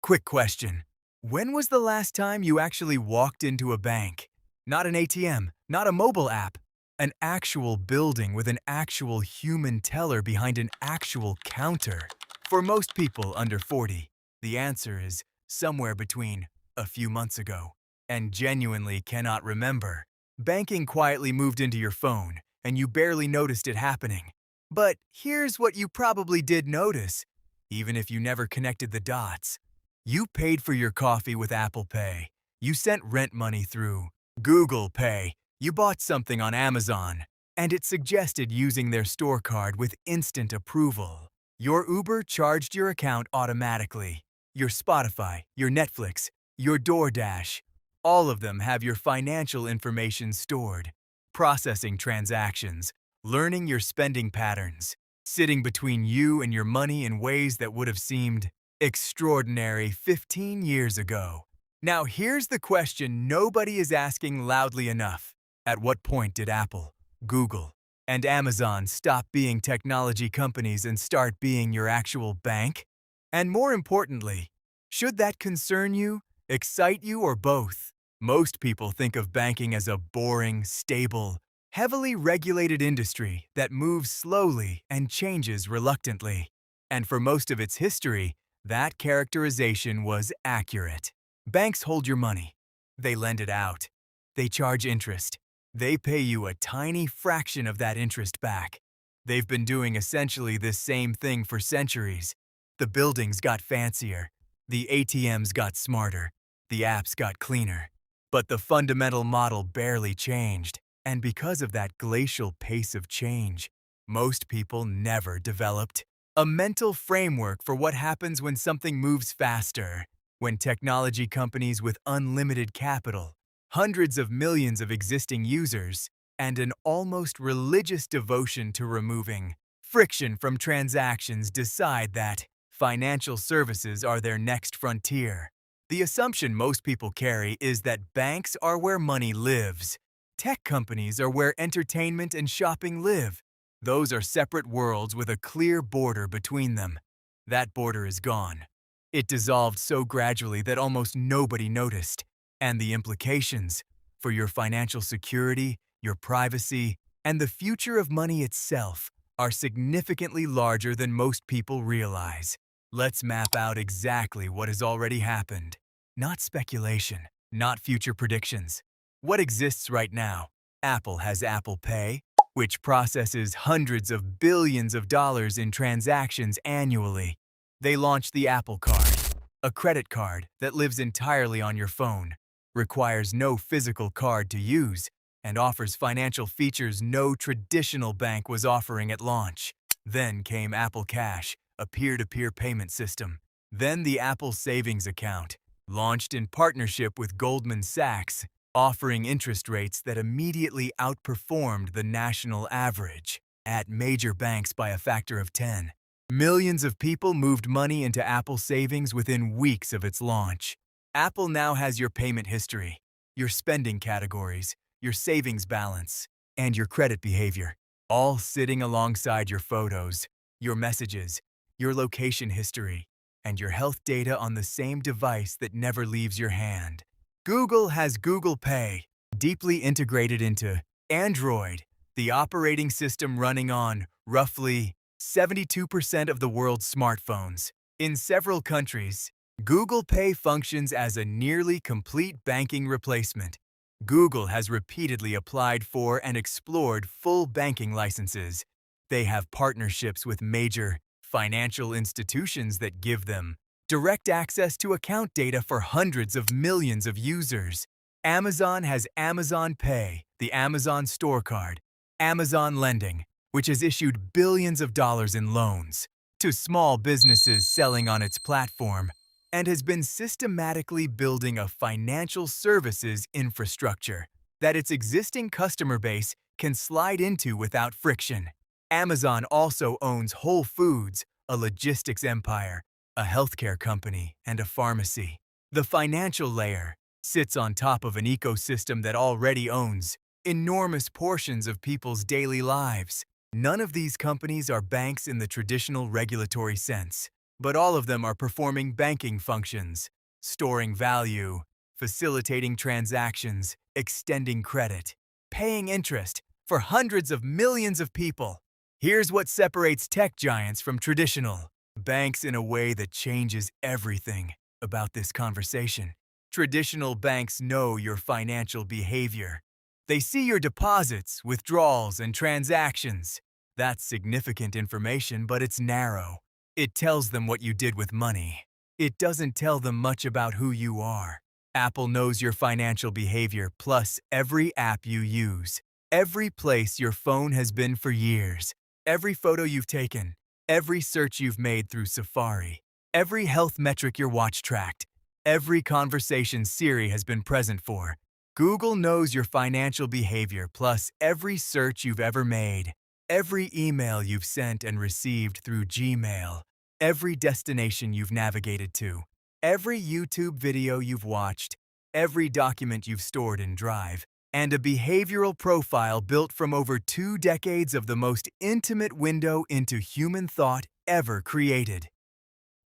Quick question. When was the last time you actually walked into a bank? Not an ATM, not a mobile app, an actual building with an actual human teller behind an actual counter. For most people under 40, the answer is somewhere between a few months ago and genuinely cannot remember. Banking quietly moved into your phone and you barely noticed it happening. But here's what you probably did notice, even if you never connected the dots. You paid for your coffee with Apple Pay. You sent rent money through Google Pay. You bought something on Amazon, and it suggested using their store card with instant approval. Your Uber charged your account automatically. Your Spotify, your Netflix, your DoorDash, all of them have your financial information stored, processing transactions, learning your spending patterns, sitting between you and your money in ways that would have seemed extraordinary 15 years ago. Now here's the question nobody is asking loudly enough. At what point did Apple, Google, and Amazon stop being technology companies and start being your actual bank? And more importantly, should that concern you, excite you, or both? Most people think of banking as a boring, stable, heavily regulated industry that moves slowly and changes reluctantly. And for most of its history, that characterization was accurate. Banks hold your money. They lend it out. They charge interest. They pay you a tiny fraction of that interest back. They've been doing essentially this same thing for centuries. The buildings got fancier. The ATMs got smarter. The apps got cleaner. But the fundamental model barely changed. And because of that glacial pace of change, most people never developed a mental framework for what happens when something moves faster. When technology companies with unlimited capital, hundreds of millions of existing users, and an almost religious devotion to removing friction from transactions decide that financial services are their next frontier. The assumption most people carry is that banks are where money lives. Tech companies are where entertainment and shopping live. Those are separate worlds with a clear border between them. That border is gone. It dissolved so gradually that almost nobody noticed. And the implications for your financial security, your privacy, and the future of money itself are significantly larger than most people realize. Let's map out exactly what has already happened. Not speculation, not future predictions. What exists right now? Apple has Apple Pay, which processes hundreds of billions of dollars in transactions annually. They launched the Apple Card, a credit card that lives entirely on your phone, requires no physical card to use, and offers financial features no traditional bank was offering at launch. Then came Apple Cash, a peer-to-peer payment system. Then the Apple Savings Account, launched in partnership with Goldman Sachs, offering interest rates that immediately outperformed the national average at major banks by a factor of 10. Millions of people moved money into Apple Savings within weeks of its launch. Apple now has your payment history, your spending categories, your savings balance, and your credit behavior, all sitting alongside your photos, your messages, your location history, and your health data on the same device that never leaves your hand. Google has Google Pay, deeply integrated into Android, the operating system running on roughly 72% of the world's smartphones. In several countries, Google Pay functions as a nearly complete banking replacement. Google has repeatedly applied for and explored full banking licenses. They have partnerships with major financial institutions that give them direct access to account data for hundreds of millions of users. Amazon has Amazon Pay, the Amazon Store Card, Amazon Lending, which has issued billions of dollars in loans to small businesses selling on its platform, and has been systematically building a financial services infrastructure that its existing customer base can slide into without friction. Amazon also owns Whole Foods, a logistics empire, a healthcare company, and a pharmacy. The financial layer sits on top of an ecosystem that already owns enormous portions of people's daily lives. None of these companies are banks in the traditional regulatory sense. but all of them are performing banking functions, storing value, facilitating transactions, extending credit, paying interest for hundreds of millions of people. Here's what separates tech giants from traditional banks in a way that changes everything about this conversation. Traditional banks know your financial behavior. They see your deposits, withdrawals, and transactions. That's significant information, but it's narrow. It tells them what you did with money. It doesn't tell them much about who you are. Apple knows your financial behavior plus every app you use, every place your phone has been for years, every photo you've taken, every search you've made through Safari, every health metric your watch tracked, every conversation Siri has been present for. Google knows your financial behavior plus every search you've ever made, every email you've sent and received through Gmail, every destination you've navigated to, every YouTube video you've watched, every document you've stored in Drive, and a behavioral profile built from over 2 decades of the most intimate window into human thought ever created.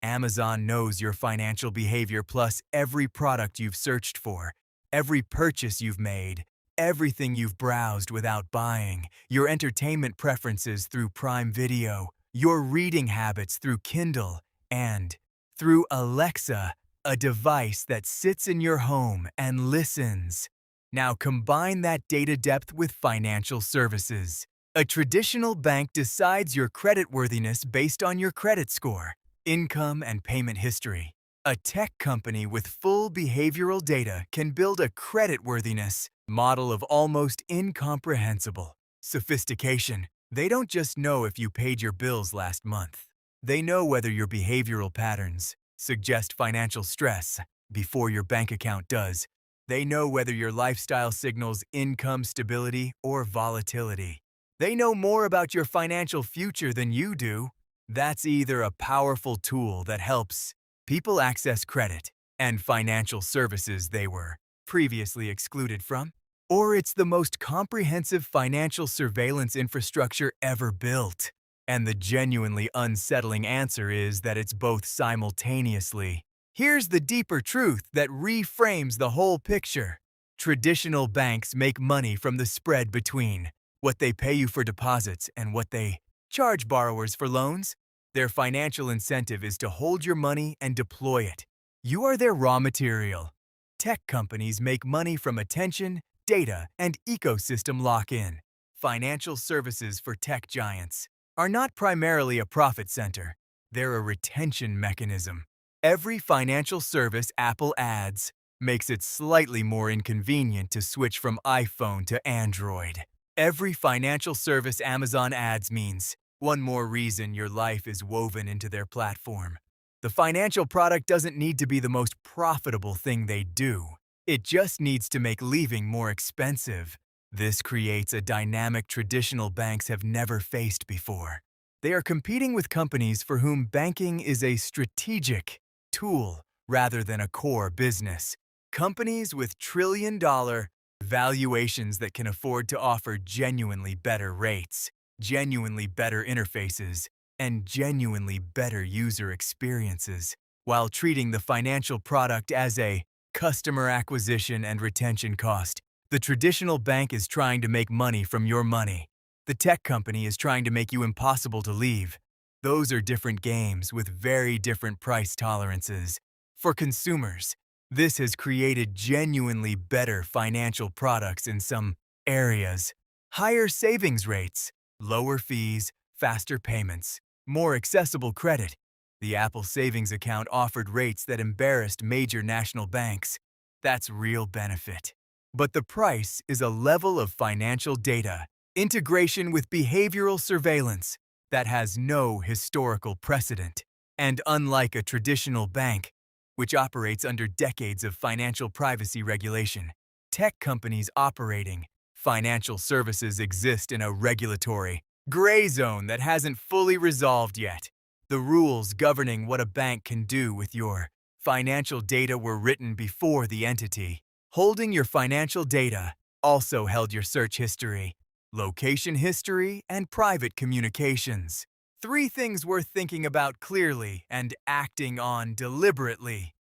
Amazon knows your financial behavior plus every product you've searched for, every purchase you've made, everything you've browsed without buying, your entertainment preferences through Prime Video, your reading habits through Kindle, and through Alexa, a device that sits in your home and listens. Now combine that data depth with financial services. A traditional bank decides your creditworthiness based on your credit score, income, and payment history. A tech company with full behavioral data can build a creditworthiness model of almost incomprehensible sophistication. They don't just know if you paid your bills last month. They know whether your behavioral patterns suggest financial stress before your bank account does. They know whether your lifestyle signals income stability or volatility. They know more about your financial future than you do. That's either a powerful tool that helps people access credit and financial services they were previously excluded from, or it's the most comprehensive financial surveillance infrastructure ever built. And the genuinely unsettling answer is that it's both simultaneously. Here's the deeper truth that reframes the whole picture. Traditional banks make money from the spread between what they pay you for deposits and what they charge borrowers for loans. Their financial incentive is to hold your money and deploy it. You are their raw material. Tech companies make money from attention, data, and ecosystem lock-in. Financial services for tech giants are not primarily a profit center. They're a retention mechanism. Every financial service Apple adds makes it slightly more inconvenient to switch from iPhone to Android. Every financial service Amazon adds means one more reason your life is woven into their platform. The financial product doesn't need to be the most profitable thing they do. It just needs to make leaving more expensive. This creates a dynamic traditional banks have never faced before. They are competing with companies for whom banking is a strategic tool rather than a core business. Companies with trillion-dollar valuations that can afford to offer genuinely better rates, genuinely better interfaces, and genuinely better user experiences, while treating the financial product as a customer acquisition and retention cost. The traditional bank is trying to make money from your money. The tech company is trying to make you impossible to leave. Those are different games with very different price tolerances. For consumers, this has created genuinely better financial products in some areas. Higher savings rates, lower fees, faster payments, more accessible credit. The Apple Savings account offered rates that embarrassed major national banks. That's real benefit. But the price is a level of financial data, integration with behavioral surveillance that has no historical precedent. And unlike a traditional bank, which operates under decades of financial privacy regulation, tech companies operating financial services exist in a regulatory gray zone that hasn't fully resolved yet. The rules governing what a bank can do with your financial data were written before the entity holding your financial data also held your search history, location history, and private communications. 3 things worth thinking about clearly and acting on deliberately.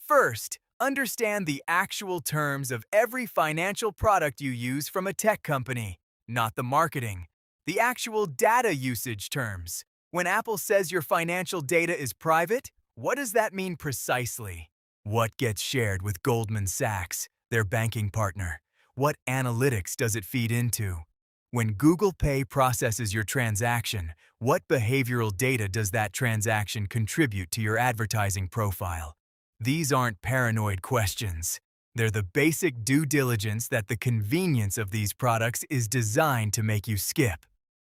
First, understand the actual terms of every financial product you use from a tech company, not the marketing. The actual data usage terms. When Apple says your financial data is private, what does that mean precisely? What gets shared with Goldman Sachs, their banking partner? What analytics does it feed into? When Google Pay processes your transaction, what behavioral data does that transaction contribute to your advertising profile? These aren't paranoid questions. They're the basic due diligence that the convenience of these products is designed to make you skip.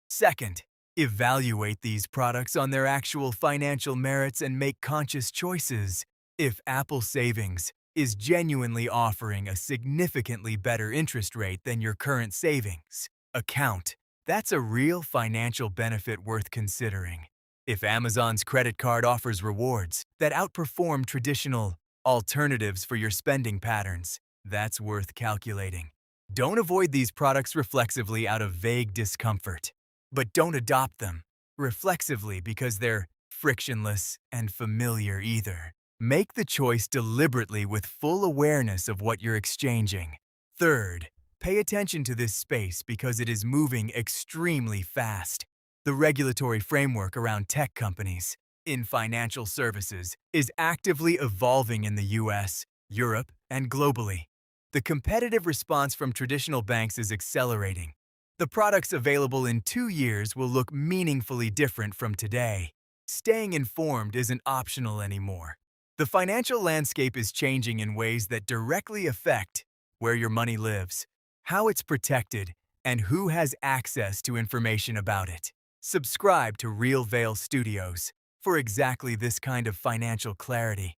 Second, evaluate these products on their actual financial merits and make conscious choices. If Apple Savings is genuinely offering a significantly better interest rate than your current savings account, that's a real financial benefit worth considering. If Amazon's credit card offers rewards that outperform traditional alternatives for your spending patterns, that's worth calculating. Don't avoid these products reflexively out of vague discomfort, but don't adopt them reflexively because they're frictionless and familiar either. Make the choice deliberately with full awareness of what you're exchanging. Third, pay attention to this space because it is moving extremely fast. The regulatory framework around tech companies in financial services is actively evolving in the US, Europe, and globally. The competitive response from traditional banks is accelerating. The products available in 2 years will look meaningfully different from today. Staying informed isn't optional anymore. The financial landscape is changing in ways that directly affect where your money lives, how it's protected, and who has access to information about it. Subscribe to Real Veil Studios for exactly this kind of financial clarity.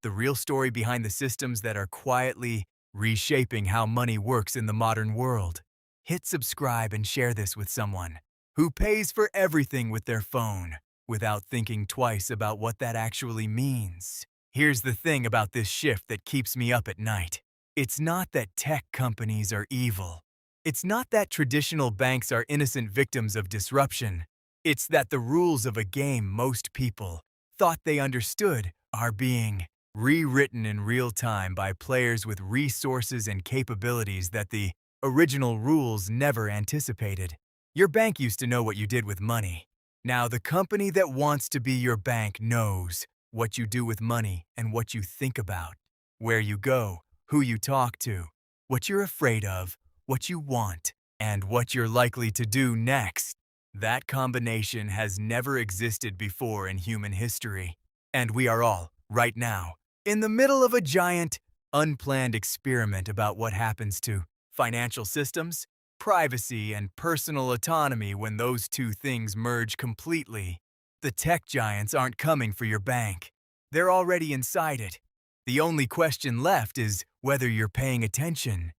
The real story behind the systems that are quietly reshaping how money works in the modern world. Hit subscribe and share this with someone who pays for everything with their phone without thinking twice about what that actually means. Here's the thing about this shift that keeps me up at night. It's not that tech companies are evil. It's not that traditional banks are innocent victims of disruption. It's that the rules of a game most people thought they understood are being rewritten in real time by players with resources and capabilities that the original rules never anticipated. Your bank used to know what you did with money. Now the company that wants to be your bank knows what you do with money and what you think about, where you go, who you talk to, what you're afraid of, what you want, and what you're likely to do next. That combination has never existed before in human history. And we are all, right now, in the middle of a giant, unplanned experiment about what happens to financial systems, privacy, and personal autonomy when those two things merge completely. The tech giants aren't coming for your bank. They're already inside it. The only question left is whether you're paying attention.